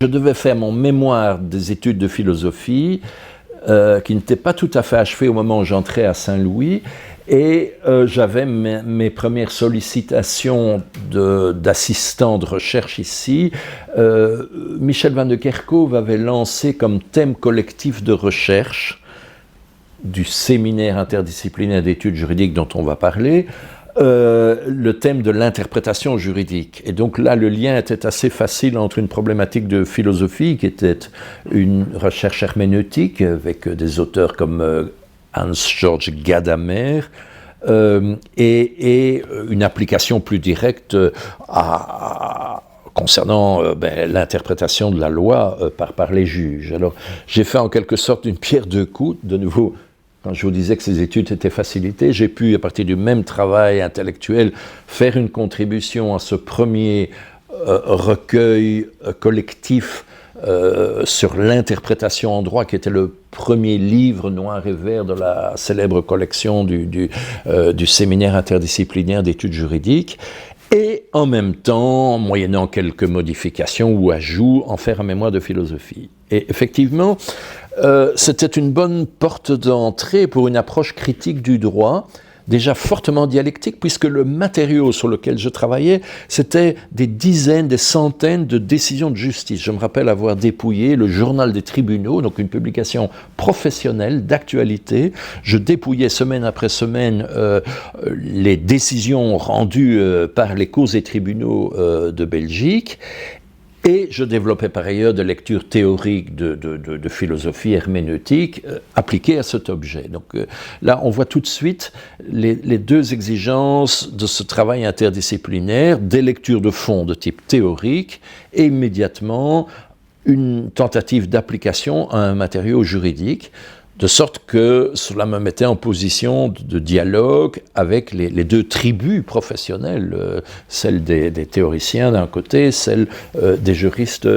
Je devais faire mon mémoire des études de philosophie, qui n'était pas tout à fait achevé au moment où j'entrais à Saint-Louis, et j'avais mes premières sollicitations d'assistants de recherche ici. Michel van de Kerkhove avait lancé comme thème collectif de recherche du séminaire interdisciplinaire d'études juridiques dont on va parler, le thème de l'interprétation juridique. Et donc là, le lien était assez facile entre une problématique de philosophie, qui était une recherche herméneutique, avec des auteurs comme Hans-Georg Gadamer, et une application plus directe concernant l'interprétation de la loi par les juges. Alors, j'ai fait en quelque sorte une pierre deux coups, de nouveau. Quand je vous disais que ces études étaient facilitées, j'ai pu, à partir du même travail intellectuel, faire une contribution à ce premier recueil collectif sur l'interprétation en droit, qui était le premier livre noir et vert de la célèbre collection du séminaire interdisciplinaire d'études juridiques, et en même temps, moyennant quelques modifications ou ajouts, en faire un mémoire de philosophie. Et effectivement, c'était une bonne porte d'entrée pour une approche critique du droit, déjà fortement dialectique, puisque le matériau sur lequel je travaillais, c'était des dizaines, des centaines de décisions de justice. Je me rappelle avoir dépouillé le Journal des tribunaux, donc une publication professionnelle d'actualité. Je dépouillais semaine après semaine les décisions rendues par les cours et tribunaux de Belgique. Et je développais par ailleurs des lectures théoriques de philosophie herméneutique appliquées à cet objet. Donc là, on voit tout de suite les deux exigences de ce travail interdisciplinaire, des lectures de fond de type théorique et immédiatement une tentative d'application à un matériau juridique, de sorte que cela me mettait en position de dialogue avec les deux tribus professionnelles, celle des théoriciens d'un côté, celle des juristes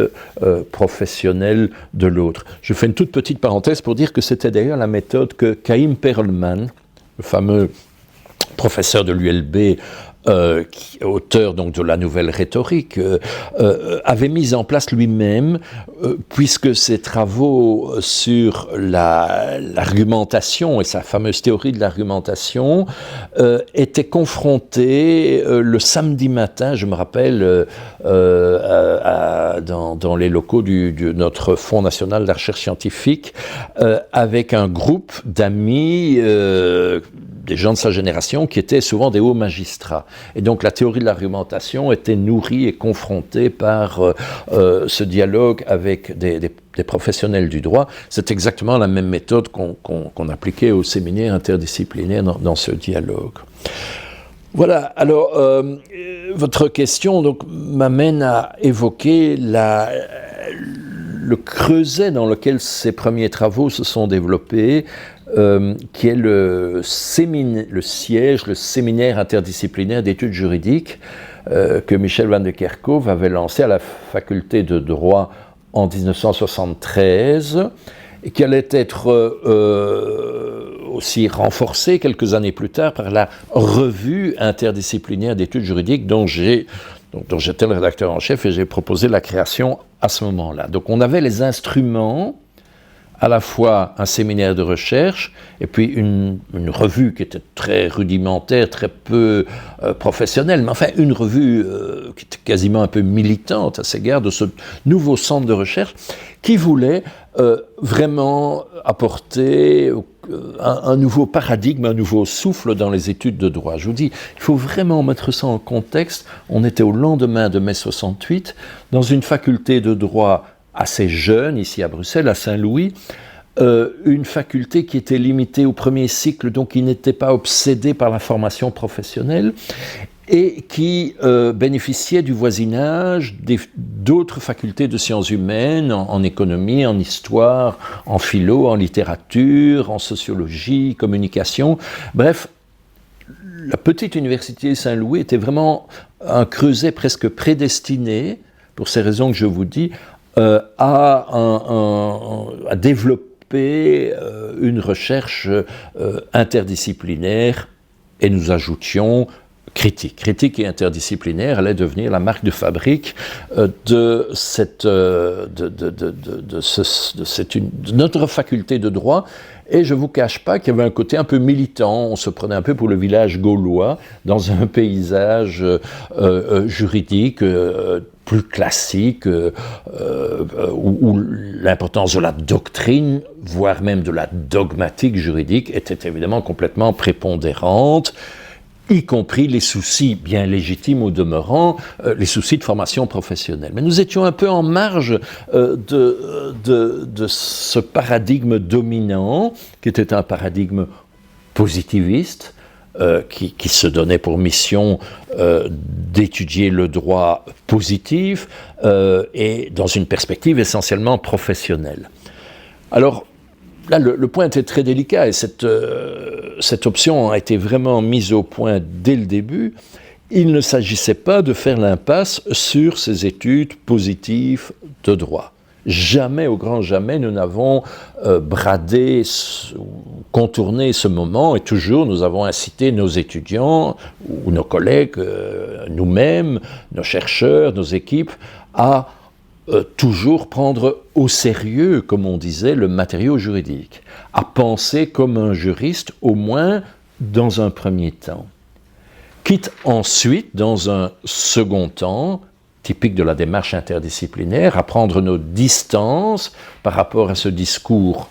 professionnels de l'autre. Je fais une toute petite parenthèse pour dire que c'était d'ailleurs la méthode que Chaim Perlman, le fameux professeur de l'ULB, auteur donc de la nouvelle rhétorique, avait mis en place lui-même, puisque ses travaux sur l'argumentation et sa fameuse théorie de l'argumentation étaient confrontés le samedi matin, je me rappelle, dans les locaux de notre Fonds national de la recherche scientifique, avec un groupe d'amis, des gens de sa génération qui étaient souvent des hauts magistrats. Et donc la théorie de l'argumentation était nourrie et confrontée par ce dialogue avec des professionnels du droit. C'est exactement la même méthode qu'on appliquait au séminaire interdisciplinaire dans ce dialogue. Voilà, alors votre question donc m'amène à évoquer le creuset dans lequel ces premiers travaux se sont développés, qui est le siège, le séminaire interdisciplinaire d'études juridiques que Michel van de Kerkhove avait lancé à la faculté de droit en 1973, et qui allait être aussi renforcé quelques années plus tard par la revue interdisciplinaire d'études juridiques dont j'étais le rédacteur en chef, et j'ai proposé la création à ce moment-là. Donc on avait les instruments, à la fois un séminaire de recherche et puis une revue qui était très rudimentaire, très peu professionnelle, mais enfin une revue qui était quasiment un peu militante à cet égard de ce nouveau centre de recherche qui voulait vraiment apporter un nouveau paradigme, un nouveau souffle dans les études de droit. Je vous dis, il faut vraiment mettre ça en contexte. On était au lendemain de mai 68, dans une faculté de droit assez jeune, ici à Bruxelles, à Saint-Louis, une faculté qui était limitée au premier cycle, donc qui n'était pas obsédée par la formation professionnelle, et qui bénéficiait du voisinage d'autres facultés de sciences humaines, en économie, en histoire, en philo, en littérature, en sociologie, communication. Bref, la petite université Saint-Louis était vraiment un creuset presque prédestiné, pour ces raisons que je vous dis, à développer une recherche interdisciplinaire, et nous ajoutions critique et interdisciplinaire allait devenir la marque de fabrique de notre faculté de droit. Et je ne vous cache pas qu'il y avait un côté un peu militant, on se prenait un peu pour le village gaulois dans un paysage juridique plus classique, où l'importance de la doctrine, voire même de la dogmatique juridique, était évidemment complètement prépondérante, y compris les soucis bien légitimes au demeurant, les soucis de formation professionnelle. Mais nous étions un peu en marge de ce paradigme dominant, qui était un paradigme positiviste, qui se donnait pour mission d'étudier le droit positif et dans une perspective essentiellement professionnelle. Alors, là, le point était très délicat et cette option a été vraiment mise au point dès le début. Il ne s'agissait pas de faire l'impasse sur ces études positives de droit. Jamais, au grand jamais, nous n'avons bradé, contourné ce moment, et toujours nous avons incité nos étudiants ou nos collègues, nous-mêmes, nos chercheurs, nos équipes, à toujours prendre au sérieux, comme on disait, le matériau juridique, à penser comme un juriste, au moins dans un premier temps. Quitte ensuite, dans un second temps, typique de la démarche interdisciplinaire, à prendre nos distances par rapport à ce discours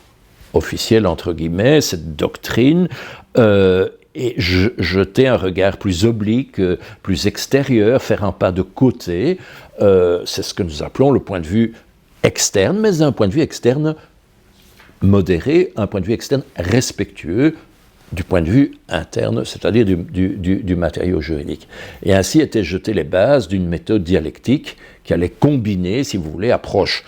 officiel, entre guillemets, cette doctrine, et jeter un regard plus oblique, plus extérieur, faire un pas de côté. C'est ce que nous appelons le point de vue externe, mais un point de vue externe modéré, un point de vue externe respectueux du point de vue interne, c'est-à-dire du matériau juridique. Et ainsi étaient jetées les bases d'une méthode dialectique qui allait combiner, si vous voulez, approche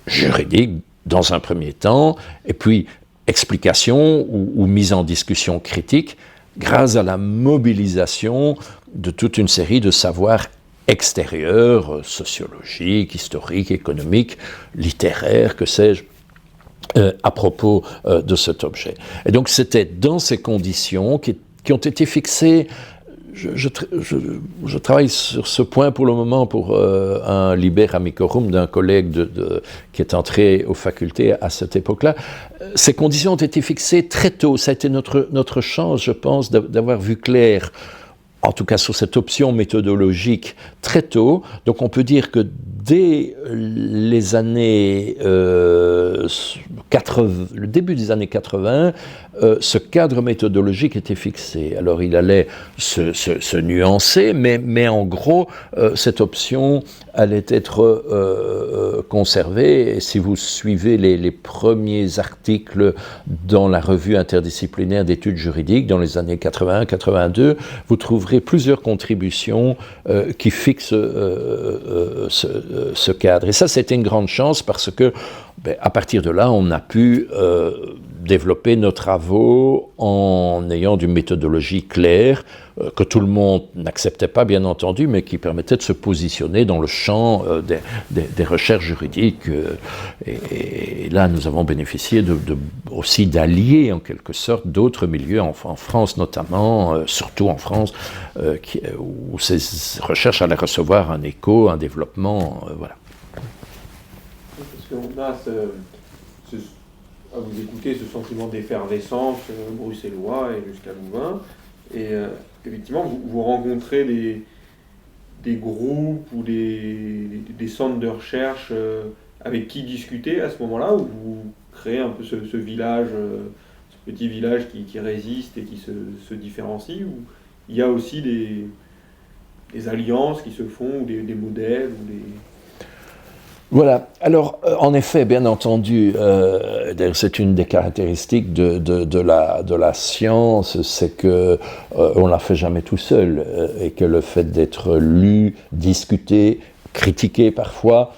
juridique dans un premier temps, et puis explication ou mise en discussion critique, grâce à la mobilisation de toute une série de savoirs extérieurs, sociologiques, historiques, économiques, littéraires, que sais-je, à propos de cet objet. Et donc c'était dans ces conditions qui ont été fixées. Je travaille sur ce point pour le moment pour un liber amicorum d'un collègue qui est entré aux facultés à cette époque-là. Ces conditions ont été fixées très tôt. Ça a été notre chance, je pense, d'avoir vu clair, en tout cas sur cette option méthodologique, très tôt. Donc on peut dire que dès les années 80, le début des années 80, ce cadre méthodologique était fixé. Alors il allait se nuancer, mais en gros, cette option allait être conservée. Et si vous suivez les premiers articles dans la revue interdisciplinaire d'études juridiques, dans les années 81-82, vous trouverez plusieurs contributions qui fixent ce cadre. Et ça, c'était une grande chance parce que, à partir de là, on a pu développer nos travaux en ayant une méthodologie claire, que tout le monde n'acceptait pas, bien entendu, mais qui permettait de se positionner dans le champ des recherches juridiques. Et là, nous avons bénéficié aussi d'alliés, en quelque sorte, d'autres milieux, en France notamment, surtout en France, où ces recherches allaient recevoir un écho, un développement, voilà. Parce qu'on a à vous écouter ce sentiment d'effervescence bruxellois et jusqu'à Louvain, et effectivement vous rencontrez des groupes ou des centres de recherche avec qui discuter à ce moment-là, où vous créez un peu ce village, ce petit village qui résiste et qui se différencie, où il y a aussi des alliances qui se font, ou des modèles, ou des... Voilà. Alors, en effet, bien entendu, d'ailleurs, c'est une des caractéristiques de la science, c'est que on la fait jamais tout seul, et que le fait d'être lu, discuté, critiqué parfois,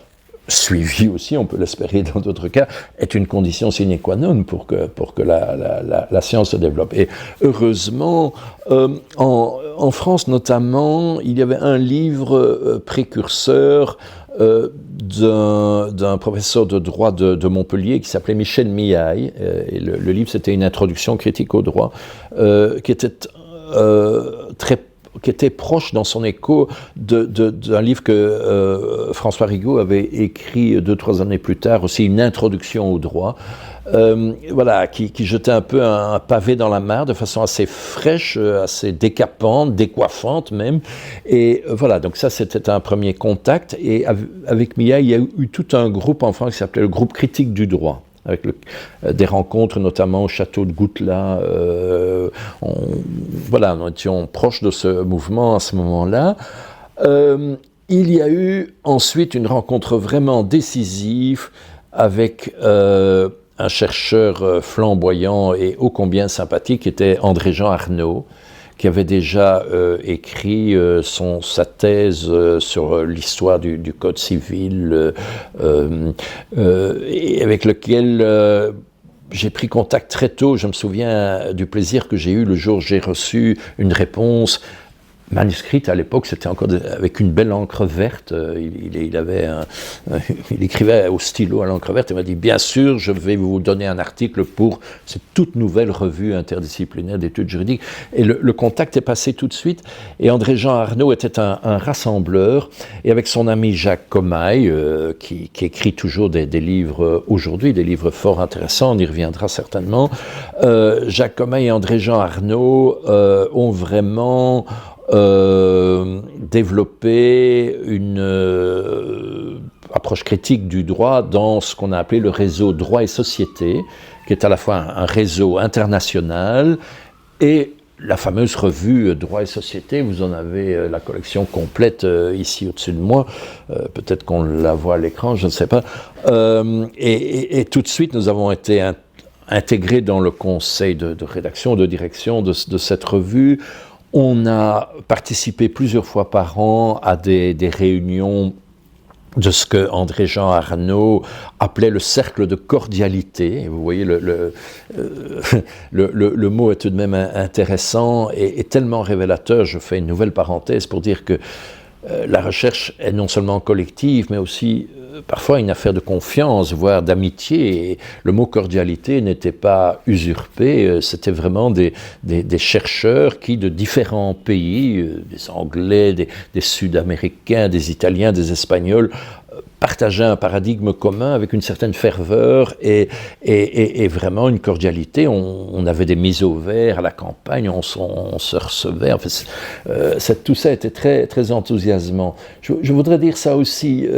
suivi aussi, on peut l'espérer dans d'autres cas, est une condition sine qua non pour que la science se développe. Et heureusement, en France notamment, il y avait un livre précurseur d'un professeur de droit de Montpellier qui s'appelait Michel Miaille, et le livre c'était une introduction critique au droit, qui était très qui était proche dans son écho d'un livre que François Rigaud avait écrit 2-3 années plus tard, aussi une introduction au droit, voilà, qui jetait un peu un pavé dans la mare de façon assez fraîche, assez décapante, décoiffante même. Et voilà, donc ça c'était un premier contact. Et avec Mia, il y a eu tout un groupe en France qui s'appelait le groupe critique du droit, avec des rencontres notamment au château de Goutelas. Voilà, nous étions proches de ce mouvement à ce moment-là. Il y a eu ensuite une rencontre vraiment décisive avec un chercheur flamboyant et ô combien sympathique, qui était André-Jean Arnaud, qui avait déjà écrit sa thèse sur l'histoire du Code civil, et avec lequel j'ai pris contact très tôt. Je me souviens du plaisir que j'ai eu le jour où j'ai reçu une réponse manuscrite. À l'époque, c'était encore avec une belle encre verte. Il écrivait au stylo à l'encre verte. Il m'a dit, bien sûr, je vais vous donner un article pour cette toute nouvelle revue interdisciplinaire d'études juridiques. Et le contact est passé tout de suite. Et André-Jean Arnaud était un rassembleur. Et avec son ami Jacques Comaille, qui écrit toujours des livres aujourd'hui, des livres fort intéressants, on y reviendra certainement, Jacques Comaille et André-Jean Arnaud ont vraiment développer une approche critique du droit dans ce qu'on a appelé le réseau Droit et Société, qui est à la fois un réseau international et la fameuse revue Droit et Société. Vous en avez la collection complète ici au-dessus de moi, peut-être qu'on la voit à l'écran, je ne sais pas. Et tout de suite, nous avons été intégrés dans le conseil de rédaction, de direction de cette revue. On a participé plusieurs fois par an à des réunions de ce que André-Jean Arnaud appelait le cercle de cordialité. Et vous voyez, le mot est tout de même intéressant et tellement révélateur. Je fais une nouvelle parenthèse pour dire que la recherche est non seulement collective, mais aussi parfois une affaire de confiance, voire d'amitié. Et le mot cordialité n'était pas usurpé, c'était vraiment des chercheurs qui, de différents pays, des Anglais, des Sud-Américains, des Italiens, des Espagnols, partageaient un paradigme commun avec une certaine ferveur et vraiment une cordialité. On avait des mises au vert à la campagne, on se recevait. En fait, tout ça était très, très enthousiasmant. Je voudrais dire ça aussi.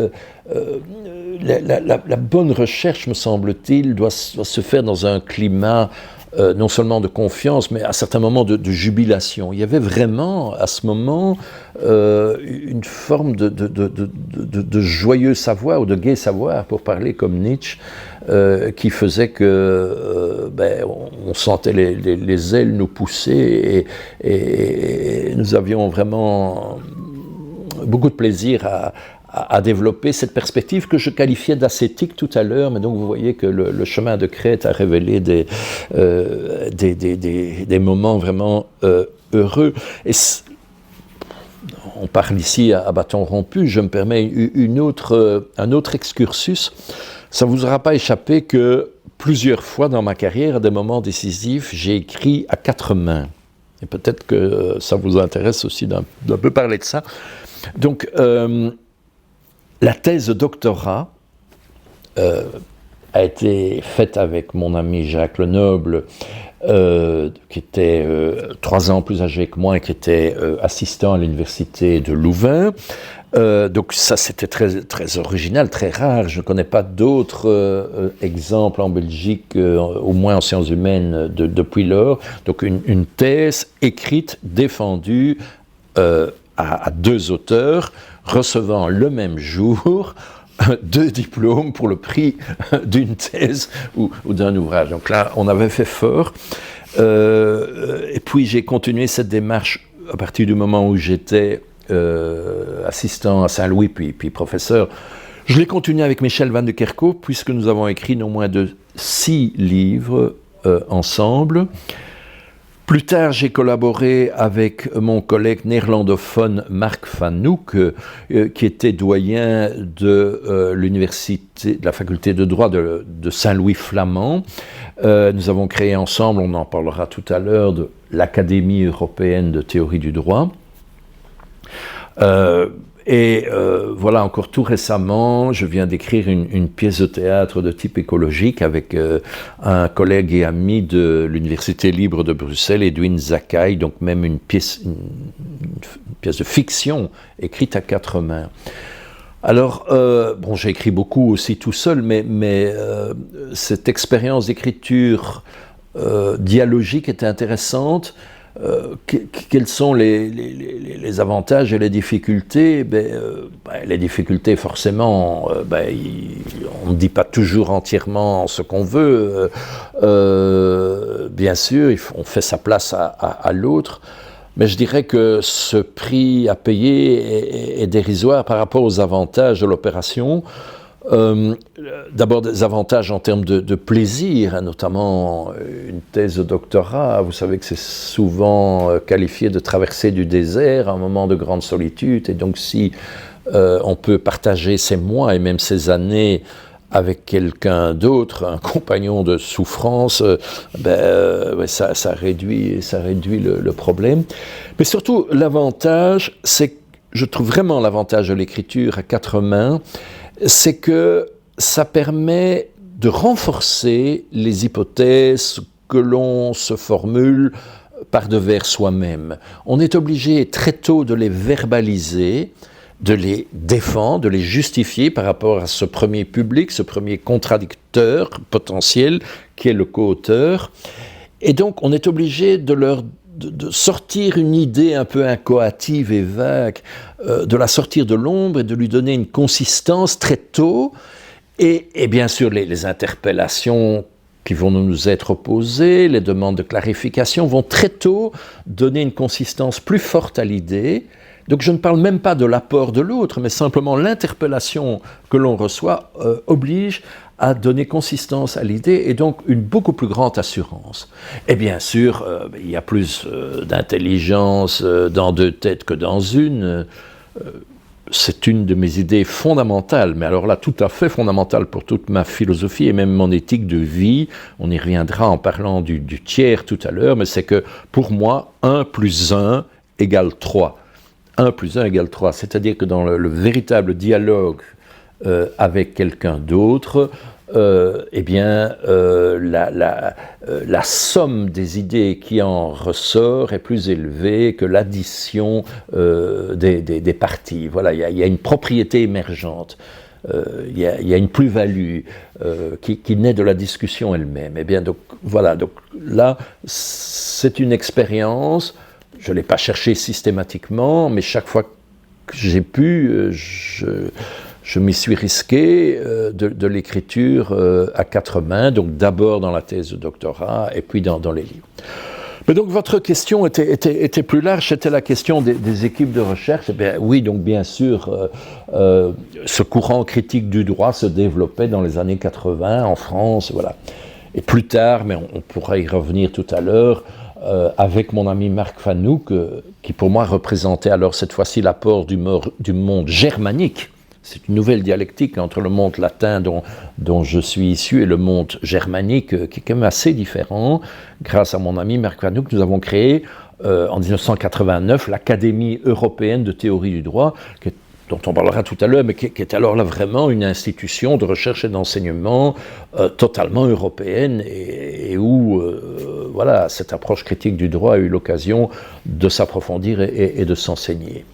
La bonne recherche, me semble-t-il, doit se faire dans un climat non seulement de confiance, mais à certains moments de jubilation. Il y avait vraiment, à ce moment, une forme de joyeux savoir, ou de gai savoir, pour parler comme Nietzsche, qui faisait que on sentait les ailes nous pousser, et nous avions vraiment beaucoup de plaisir à développer cette perspective que je qualifiais d'ascétique tout à l'heure, mais donc vous voyez que le chemin de Crète a révélé des moments vraiment heureux. Et on parle ici à bâton rompu, je me permets un autre excursus. Ça ne vous aura pas échappé que plusieurs fois dans ma carrière, à des moments décisifs, j'ai écrit à 4 mains. Et peut-être que ça vous intéresse aussi d'un peu parler de ça. Donc, la thèse de doctorat a été faite avec mon ami Jacques Lenoble, qui était 3 ans plus âgé que moi et qui était assistant à l'université de Louvain. Donc ça, c'était très, très original, très rare. Je ne connais pas d'autres exemples en Belgique, au moins en sciences humaines, depuis lors. Donc une thèse écrite, défendue à 2 auteurs, recevant le même jour 2 diplômes pour le prix d'une thèse ou d'un ouvrage. Donc là, on avait fait fort. Et puis j'ai continué cette démarche à partir du moment où j'étais assistant à Saint-Louis, puis professeur. Je l'ai continué avec Michel van de Kerkhove, puisque nous avons écrit non moins de 6 livres ensemble. Plus tard, j'ai collaboré avec mon collègue néerlandophone Marc van Hoek, qui était doyen de l'université, de la faculté de droit de Saint-Louis-Flamand. Nous avons créé ensemble, on en parlera tout à l'heure, de l'Académie européenne de théorie du droit. Voilà, encore tout récemment, je viens d'écrire une pièce de théâtre de type écologique avec un collègue et ami de l'Université libre de Bruxelles, Edwin Zakai, donc même une pièce de fiction écrite à 4 mains. Alors, bon, j'ai écrit beaucoup aussi tout seul, mais cette expérience d'écriture dialogique était intéressante. Quels sont les avantages et les difficultés? Les difficultés, forcément, on ne dit pas toujours entièrement ce qu'on veut. Bien sûr, on fait sa place à l'autre. Mais je dirais que ce prix à payer est dérisoire par rapport aux avantages de l'opération. D'abord des avantages en termes de plaisir, hein, notamment une thèse de doctorat. Vous savez que c'est souvent qualifié de traversée du désert, un moment de grande solitude. Et donc si on peut partager ces mois et même ces années avec quelqu'un d'autre, un compagnon de souffrance, ça réduit le problème. Mais surtout, l'avantage, je trouve vraiment l'avantage de l'écriture à 4 mains, c'est que ça permet de renforcer les hypothèses que l'on se formule par devers soi-même. On est obligé très tôt de les verbaliser, de les défendre, de les justifier par rapport à ce premier public, ce premier contradicteur potentiel qui est le co-auteur. Et donc on est obligé de sortir une idée un peu incoative et vague, de la sortir de l'ombre et de lui donner une consistance très tôt. Et bien sûr, les interpellations qui vont nous être opposées, les demandes de clarification vont très tôt donner une consistance plus forte à l'idée. Donc je ne parle même pas de l'apport de l'autre, mais simplement l'interpellation que l'on reçoit oblige à donner consistance à l'idée et donc une beaucoup plus grande assurance. Et bien sûr, il y a plus d'intelligence dans 2 têtes que dans une. C'est une de mes idées fondamentales, mais alors là, tout à fait fondamentale pour toute ma philosophie et même mon éthique de vie. On y reviendra en parlant du tiers tout à l'heure, mais c'est que pour moi, 1 plus 1 égale 3. 1 plus 1 égale 3, c'est-à-dire que dans le véritable dialogue avec quelqu'un d'autre, la somme des idées qui en ressort est plus élevée que l'addition des parties. Voilà, il y a une propriété émergente, il y a une plus-value qui naît de la discussion elle-même. Et bien, donc voilà, donc là, c'est une expérience. Je ne l'ai pas cherché systématiquement, mais chaque fois que j'ai pu, je m'y suis risqué de l'écriture à 4 mains, donc d'abord dans la thèse de doctorat et puis dans les livres. Mais donc votre question était plus large, c'était la question des équipes de recherche. Eh bien, oui, donc bien sûr, ce courant critique du droit se développait dans les années 80 en France, voilà. Et plus tard, mais on pourra y revenir tout à l'heure, avec mon ami Marc Fanouk, qui pour moi représentait alors cette fois-ci l'apport du monde germanique. C'est une nouvelle dialectique entre le monde latin dont je suis issu et le monde germanique qui est quand même assez différent. Grâce à mon ami Marc Fanouk, nous avons créé en 1989 l'Académie européenne de théorie du droit, dont on parlera tout à l'heure, mais qui est alors là vraiment une institution de recherche et d'enseignement totalement européenne et où voilà, cette approche critique du droit a eu l'occasion de s'approfondir et de s'enseigner.